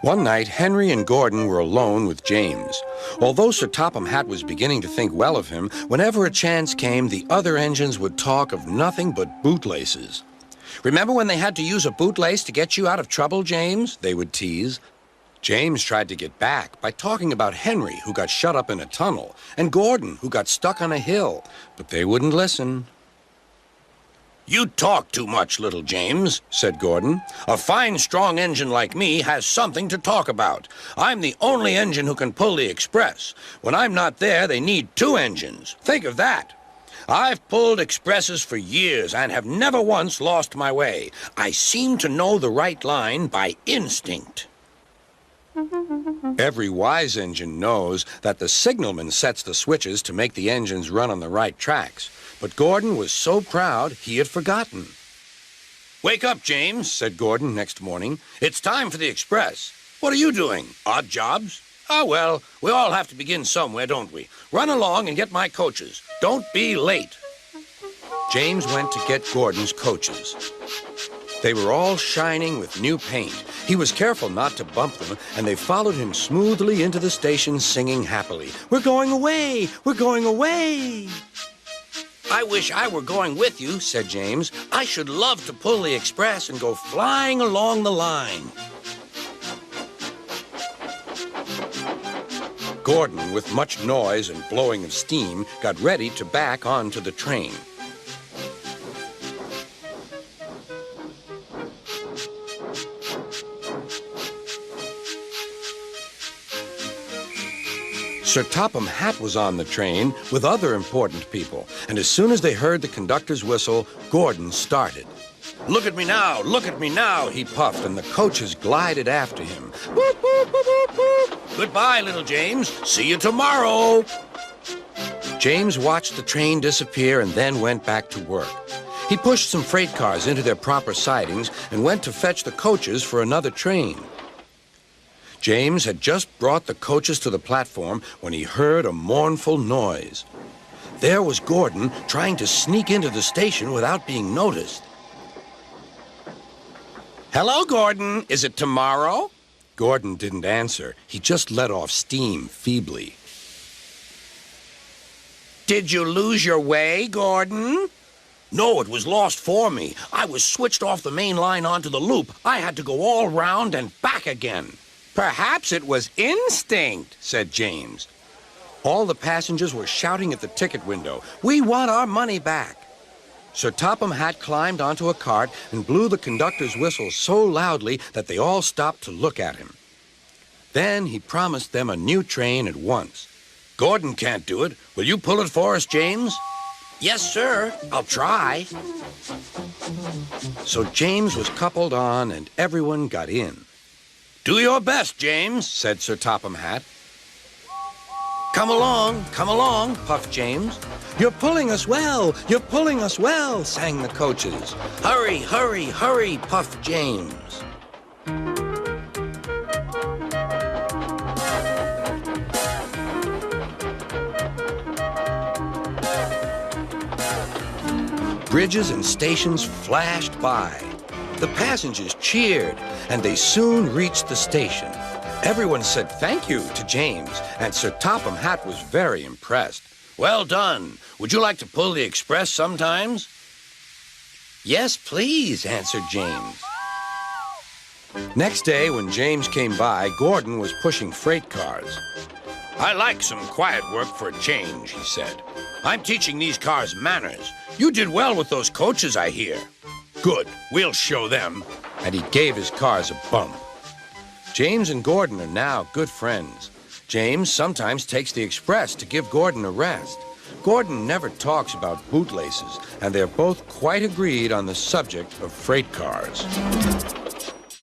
One night, Henry and Gordon were alone with James. Although Sir Topham Hatt was beginning to think well of him, whenever a chance came, the other engines would talk of nothing but bootlaces. "Remember when they had to use a bootlace to get you out of trouble, James?" they would tease. James tried to get back by talking about Henry, who got shut up in a tunnel, and Gordon, who got stuck on a hill, but they wouldn't listen. "You talk too much, little James," said Gordon. "A fine, strong engine like me has something to talk about. I'm the only engine who can pull the express. When I'm not there, they need two engines. Think of that. I've pulled expresses for years and have never once lost my way. I seem to know the right line by instinct." Every wise engine knows that the signalman sets the switches to make the engines run on the right tracks. But Gordon was so proud he had forgotten. "Wake up, James," said Gordon next morning. "It's time for the express. What are you doing? Odd jobs? Ah, well, we all have to begin somewhere, don't we? Run along and get my coaches. Don't be late." James went to get Gordon's coaches. They were all shining with new paint. He was careful not to bump them, and they followed him smoothly into the station singing happily, "We're going away! We're going away!" "I wish I were going with you," said James. "I should love to pull the express and go flying along the line." Gordon, with much noise and blowing of steam, got ready to back onto the train. Sir Topham Hatt was on the train with other important people, and as soon as they heard the conductor's whistle, Gordon started. Look at me now," he puffed, and the coaches glided after him. "Boop, boop, boop, boop, boop. Goodbye, little James. See you tomorrow." James watched the train disappear and then went back to work. He pushed some freight cars into their proper sidings and went to fetch the coaches for another train. James had just brought the coaches to the platform when he heard a mournful noise. There was Gordon trying to sneak into the station without being noticed. "Hello, Gordon. Is it tomorrow?" Gordon didn't answer. He just let off steam feebly. "Did you lose your way, Gordon?" "No, it was lost for me. I was switched off the main line onto the loop. I had to go all round and back again." "Perhaps it was instinct," said James. All the passengers were shouting at the ticket window, "We want our money back." Sir Topham Hatt climbed onto a cart and blew the conductor's whistle so loudly that they all stopped to look at him. Then he promised them a new train at once. "Gordon can't do it. Will you pull it for us, James?" "Yes, sir. I'll try." So James was coupled on and everyone got in. "Do your best, James," said Sir Topham Hatt. Come along, puffed James. You're pulling us well, sang the coaches. Hurry, hurry, hurry, puffed James. Bridges and stations flashed by. The passengers cheered, and they soon reached the station. Everyone said thank you to James, and Sir Topham Hatt was very impressed. "Well done. Would you like to pull the express sometimes?" "Yes, please," answered James. Next day, when James came by, Gordon was pushing freight cars. "I like some quiet work for a change," he said. "I'm teaching these cars manners. You did well with those coaches, I hear." "Good. We'll show them." And he gave his cars a bump. James and Gordon are now good friends. James sometimes takes the express to give Gordon a rest. Gordon never talks about bootlaces, and they're both quite agreed on the subject of freight cars.